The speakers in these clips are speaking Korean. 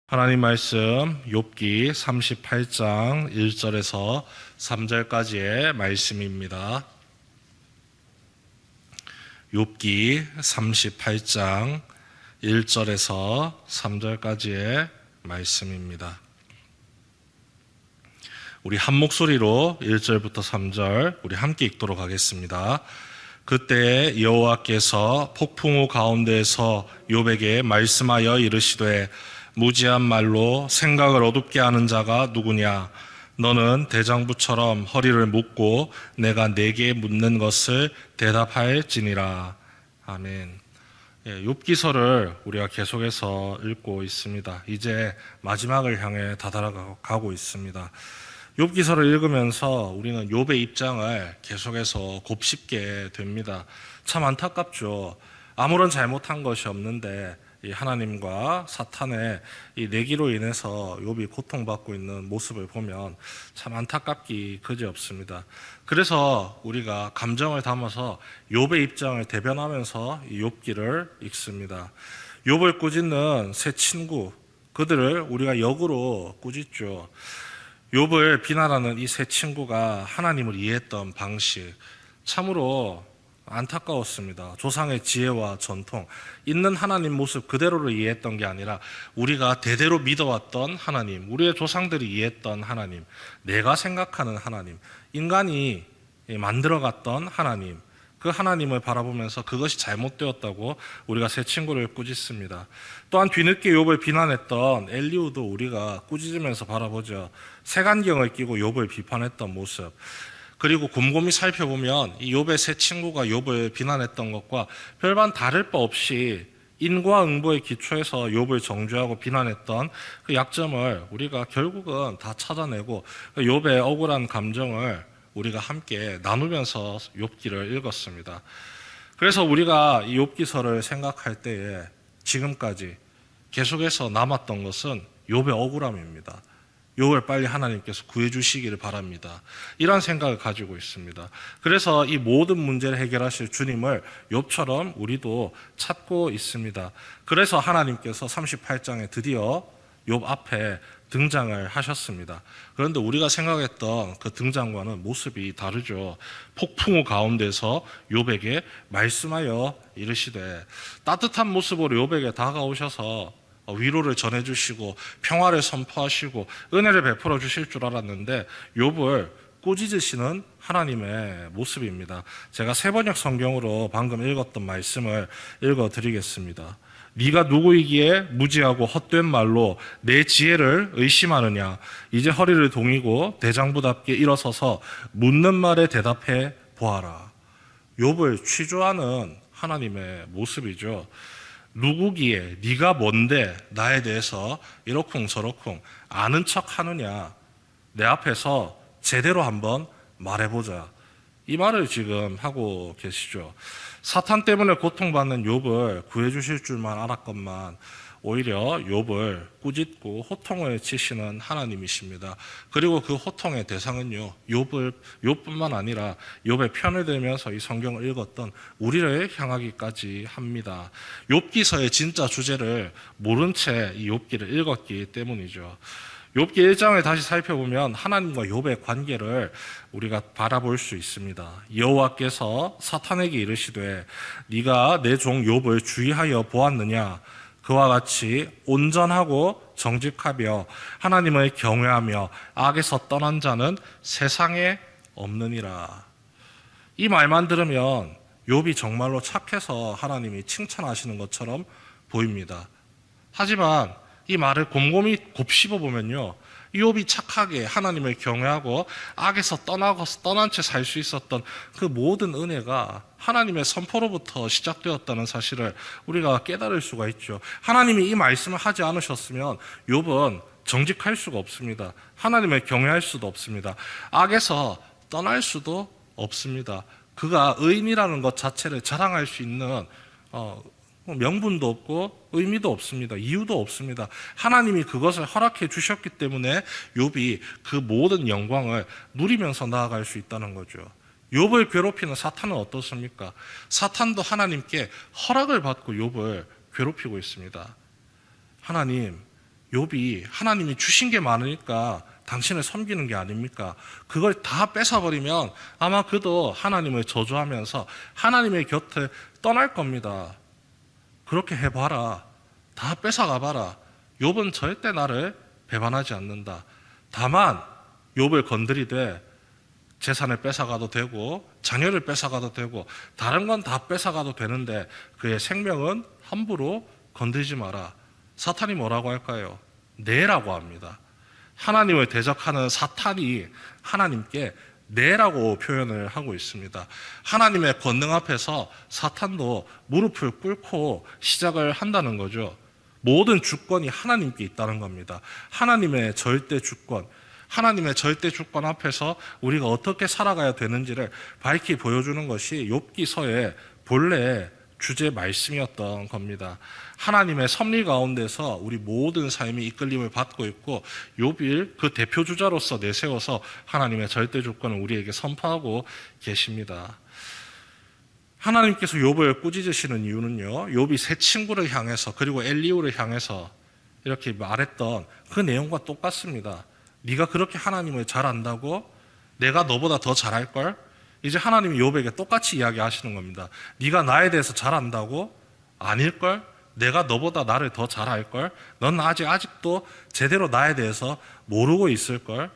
하나님 말씀 욥기 38장 1절에서 3절까지의 말씀입니다. 욥기 38장 1절에서 3절까지의 말씀입니다. 우리 한 목소리로 1절부터 3절 우리 함께 읽도록 하겠습니다. 그때 여호와께서 폭풍우 가운데에서 욥에게 말씀하여 이르시되 무지한 말로 생각을 어둡게 하는 자가 누구냐? 너는 대장부처럼 허리를 묶고 내가 네게 묻는 것을 대답할지니라. 아멘. 욥기서를 우리가 계속해서 읽고 있습니다. 이제 마지막을 향해 다다라가고 있습니다. 욥기서를 읽으면서 우리는 욥의 입장을 계속해서 곱씹게 됩니다. 참 안타깝죠. 아무런 잘못한 것이 없는데 이 하나님과 사탄의 이 내기로 인해서 욥이 고통받고 있는 모습을 보면 참 안타깝기 그지없습니다. 그래서 우리가 감정을 담아서 욥의 입장을 대변하면서 이 욥기를 읽습니다. 욥을 꾸짖는 세 친구, 그들을 우리가 역으로 꾸짖죠. 욥을 비난하는 이 세 친구가 하나님을 이해했던 방식, 참으로 안타까웠습니다. 조상의 지혜와 전통, 있는 하나님 모습 그대로를 이해했던 게 아니라 우리가 대대로 믿어왔던 하나님, 우리의 조상들이 이해했던 하나님, 내가 생각하는 하나님, 인간이 만들어갔던 하나님, 그 하나님을 바라보면서 그것이 잘못되었다고 우리가 새 친구를 꾸짖습니다. 또한 뒤늦게 욥을 비난했던 엘리후도 우리가 꾸짖으면서 바라보죠. 색안경을 끼고 욥을 비판했던 모습. 그리고 곰곰이 살펴보면 이 욥의 세 친구가 욥을 비난했던 것과 별반 다를 바 없이 인과응보의 기초에서 욥을 정죄하고 비난했던 그 약점을 우리가 결국은 다 찾아내고 욥의 억울한 감정을 우리가 함께 나누면서 욥기를 읽었습니다. 그래서 우리가 이 욥기서를 생각할 때에 지금까지 계속해서 남았던 것은 욥의 억울함입니다. 욥을 빨리 하나님께서 구해주시기를 바랍니다. 이런 생각을 가지고 있습니다. 그래서 이 모든 문제를 해결하실 주님을 욥처럼 우리도 찾고 있습니다. 그래서 하나님께서 38장에 드디어 욥 앞에 등장을 하셨습니다. 그런데 우리가 생각했던 그 등장과는 모습이 다르죠. 폭풍우 가운데서 욥에게 말씀하여 이르시되, 따뜻한 모습으로 욥에게 다가오셔서 위로를 전해주시고 평화를 선포하시고 은혜를 베풀어 주실 줄 알았는데 욥을 꾸짖으시는 하나님의 모습입니다. 제가 세번역 성경으로 방금 읽었던 말씀을 읽어드리겠습니다. 네가 누구이기에 무지하고 헛된 말로 내 지혜를 의심하느냐? 이제 허리를 동이고 대장부답게 일어서서 묻는 말에 대답해 보아라. 욥을 취조하는 하나님의 모습이죠. 누구기에, 네가 뭔데 나에 대해서 이러쿵저러쿵 아는 척 하느냐? 내 앞에서 제대로 한번 말해보자. 이 말을 지금 하고 계시죠. 사탄 때문에 고통받는 욥을 구해주실 줄만 알았건만 오히려 욥을 꾸짖고 호통을 치시는 하나님이십니다. 그리고 그 호통의 대상은요, 욥뿐만 아니라 욥의 편을 들면서 이 성경을 읽었던 우리를 향하기까지 합니다. 욥기서의 진짜 주제를 모른 채 이 욥기를 읽었기 때문이죠. 욥기 1장을 다시 살펴보면 하나님과 욥의 관계를 우리가 바라볼 수 있습니다. 여호와께서 사탄에게 이르시되 네가 내 종 욥을 주의하여 보았느냐? 그와 같이 온전하고 정직하며 하나님을 경외하며 악에서 떠난 자는 세상에 없느니라. 이 말만 들으면 욥이 정말로 착해서 하나님이 칭찬하시는 것처럼 보입니다. 하지만 이 말을 곰곰이 곱씹어 보면요, 욥이 착하게 하나님을 경외하고 악에서 떠난 채 살 수 있었던 그 모든 은혜가 하나님의 선포로부터 시작되었다는 사실을 우리가 깨달을 수가 있죠. 하나님이 이 말씀을 하지 않으셨으면 욥은 정직할 수가 없습니다. 하나님을 경외할 수도 없습니다. 악에서 떠날 수도 없습니다. 그가 의인이라는 것 자체를 자랑할 수 있는 명분도 없고 의미도 없습니다. 이유도 없습니다. 하나님이 그것을 허락해 주셨기 때문에 욥이 그 모든 영광을 누리면서 나아갈 수 있다는 거죠. 욥을 괴롭히는 사탄은 어떻습니까? 사탄도 하나님께 허락을 받고 욥을 괴롭히고 있습니다. 하나님, 욥이 하나님이 주신 게 많으니까 당신을 섬기는 게 아닙니까? 그걸 다 뺏어버리면 아마 그도 하나님을 저주하면서 하나님의 곁을 떠날 겁니다. 그렇게 해봐라. 다 뺏어가봐라. 욥은 절대 나를 배반하지 않는다. 다만 욥을 건드리되 재산을 뺏어가도 되고 자녀를 뺏어가도 되고 다른 건 다 뺏어가도 되는데 그의 생명은 함부로 건드리지 마라. 사탄이 뭐라고 할까요? 내라고 합니다. 하나님을 대적하는 사탄이 하나님께 내라고 표현을 하고 있습니다. 하나님의 권능 앞에서 사탄도 무릎을 꿇고 시작을 한다는 거죠. 모든 주권이 하나님께 있다는 겁니다. 하나님의 절대 주권, 하나님의 절대 주권 앞에서 우리가 어떻게 살아가야 되는지를 밝히 보여주는 것이 욥기서의 본래 주제 말씀이었던 겁니다. 하나님의 섭리 가운데서 우리 모든 삶이 이끌림을 받고 있고 욥을 그 대표 주자로서 내세워서 하나님의 절대 주권을 우리에게 선포하고 계십니다. 하나님께서 욥을 꾸짖으시는 이유는요, 욥이 세 친구를 향해서 그리고 엘리후를 향해서 이렇게 말했던 그 내용과 똑같습니다. 네가 그렇게 하나님을 잘 안다고? 내가 너보다 더 잘할걸? 이제 하나님이 욥에게 똑같이 이야기하시는 겁니다. 네가 나에 대해서 잘 안다고? 아닐걸? 내가 너보다 나를 더 잘 알걸? 넌 아직도 제대로 나에 대해서 모르고 있을걸?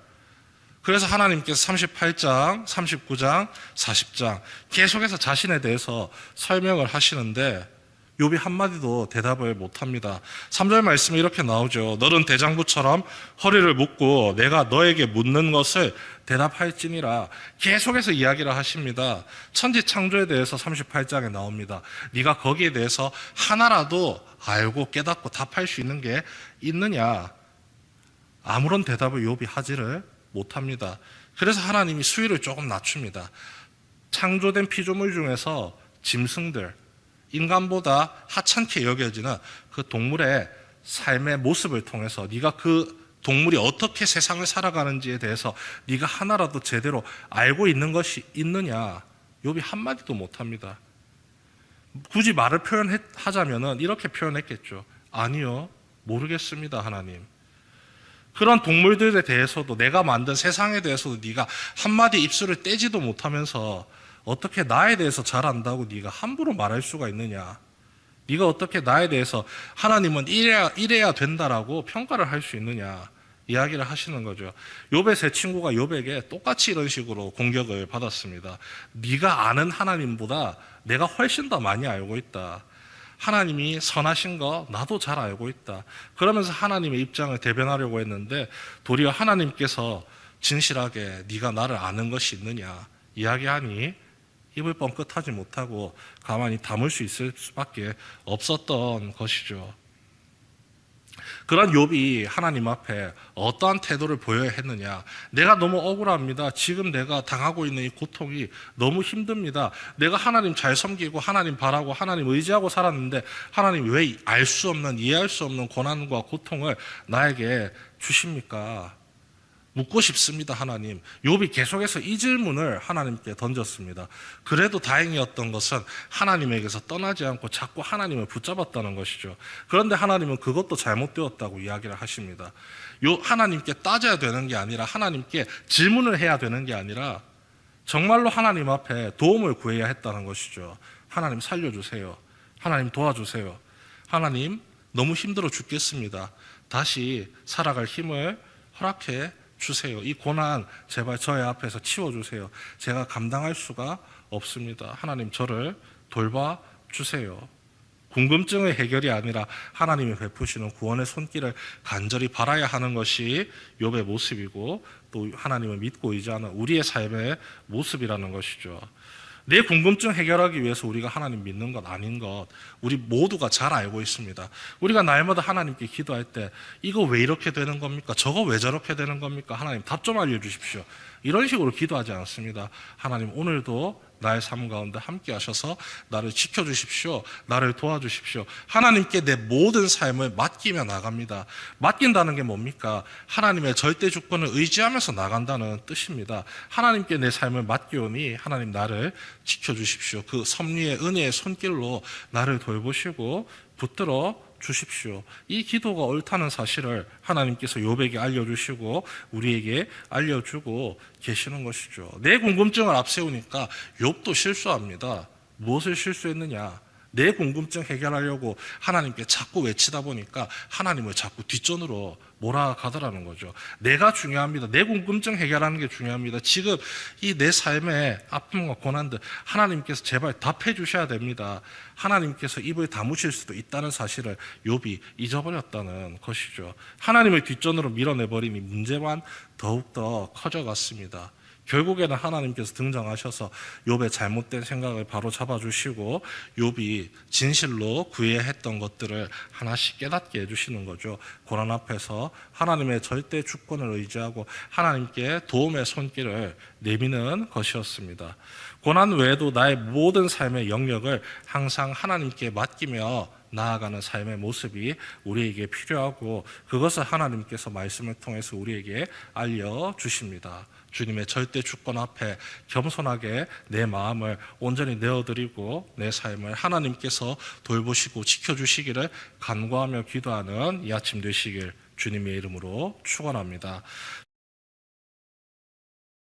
그래서 하나님께서 38장, 39장, 40장 계속해서 자신에 대해서 설명을 하시는데 욥이 한마디도 대답을 못합니다. 3절 말씀에 이렇게 나오죠. 너는 대장부처럼 허리를 묶고 내가 너에게 묻는 것을 대답할지니라. 계속해서 이야기를 하십니다. 천지 창조에 대해서 38장에 나옵니다. 네가 거기에 대해서 하나라도 알고 깨닫고 답할 수 있는 게 있느냐. 아무런 대답을 욥이 하지를 못합니다. 그래서 하나님이 수위를 조금 낮춥니다. 창조된 피조물 중에서 짐승들, 인간보다 하찮게 여겨지는 그 동물의 삶의 모습을 통해서 네가 그 동물이 어떻게 세상을 살아가는지에 대해서 네가 하나라도 제대로 알고 있는 것이 있느냐. 욥이 한마디도 못합니다. 굳이 말을 표현하자면 이렇게 표현했겠죠. 아니요, 모르겠습니다, 하나님. 그런 동물들에 대해서도 내가 만든 세상에 대해서도 네가 한마디 입술을 떼지도 못하면서 어떻게 나에 대해서 잘 안다고 네가 함부로 말할 수가 있느냐. 네가 어떻게 나에 대해서 하나님은 이래야 된다라고 평가를 할 수 있느냐 이야기를 하시는 거죠. 욥의 세 친구가 욥에게 똑같이 이런 식으로 공격을 받았습니다. 네가 아는 하나님보다 내가 훨씬 더 많이 알고 있다. 하나님이 선하신 거 나도 잘 알고 있다. 그러면서 하나님의 입장을 대변하려고 했는데 도리어 하나님께서 진실하게 네가 나를 아는 것이 있느냐 이야기하니 입을 뻥끗하지 못하고 가만히 담을 수 있을 수밖에 없었던 것이죠. 그런 욥이 하나님 앞에 어떠한 태도를 보여야 했느냐. 내가 너무 억울합니다. 지금 내가 당하고 있는 이 고통이 너무 힘듭니다. 내가 하나님 잘 섬기고 하나님 바라고 하나님 의지하고 살았는데 하나님 왜 알 수 없는 이해할 수 없는 고난과 고통을 나에게 주십니까? 묻고 싶습니다, 하나님. 욥이 계속해서 이 질문을 하나님께 던졌습니다. 그래도 다행이었던 것은 하나님에게서 떠나지 않고 자꾸 하나님을 붙잡았다는 것이죠. 그런데 하나님은 그것도 잘못되었다고 이야기를 하십니다. 하나님께 따져야 되는 게 아니라 하나님께 질문을 해야 되는 게 아니라 정말로 하나님 앞에 도움을 구해야 했다는 것이죠. 하나님 살려주세요. 하나님 도와주세요. 하나님 너무 힘들어 죽겠습니다. 다시 살아갈 힘을 허락해 주세요. 이 고난 제발 저의 앞에서 치워주세요. 제가 감당할 수가 없습니다. 하나님 저를 돌봐 주세요. 궁금증의 해결이 아니라 하나님이 베푸시는 구원의 손길을 간절히 바라야 하는 것이 욥의 모습이고 또 하나님을 믿고 의지하는 우리의 삶의 모습이라는 것이죠. 내 궁금증 해결하기 위해서 우리가 하나님 믿는 것 아닌 것 우리 모두가 잘 알고 있습니다. 우리가 날마다 하나님께 기도할 때 이거 왜 이렇게 되는 겁니까? 저거 왜 저렇게 되는 겁니까? 하나님 답 좀 알려주십시오. 이런 식으로 기도하지 않습니다. 하나님 오늘도 나의 삶 가운데 함께 하셔서 나를 지켜주십시오. 나를 도와주십시오. 하나님께 내 모든 삶을 맡기며 나갑니다. 맡긴다는 게 뭡니까? 하나님의 절대 주권을 의지하면서 나간다는 뜻입니다. 하나님께 내 삶을 맡기오니 하나님 나를 지켜주십시오. 그 섭리의 은혜의 손길로 나를 돌보시고 붙들어 주십시오. 이 기도가 옳다는 사실을 하나님께서 욥에게 알려주시고 우리에게 알려주고 계시는 것이죠. 내 궁금증을 앞세우니까 욥도 실수합니다. 무엇을 실수했느냐? 내 궁금증 해결하려고 하나님께 자꾸 외치다 보니까 하나님을 자꾸 뒷전으로 몰아가더라는 거죠. 내가 중요합니다. 내 궁금증 해결하는 게 중요합니다. 지금 이 내 삶의 아픔과 고난들 하나님께서 제발 답해 주셔야 됩니다. 하나님께서 입을 다무실 수도 있다는 사실을 욥이 잊어버렸다는 것이죠. 하나님을 뒷전으로 밀어내버리니 문제만 더욱더 커져갔습니다. 결국에는 하나님께서 등장하셔서 욥의 잘못된 생각을 바로 잡아주시고 욥이 진실로 구해야 했던 것들을 하나씩 깨닫게 해주시는 거죠. 고난 앞에서 하나님의 절대 주권을 의지하고 하나님께 도움의 손길을 내미는 것이었습니다. 고난 외에도 나의 모든 삶의 영역을 항상 하나님께 맡기며 나아가는 삶의 모습이 우리에게 필요하고 그것을 하나님께서 말씀을 통해서 우리에게 알려주십니다. 주님의 절대 주권 앞에 겸손하게 내 마음을 온전히 내어드리고 내 삶을 하나님께서 돌보시고 지켜주시기를 간구하며 기도하는 이 아침 되시길 주님의 이름으로 축원합니다.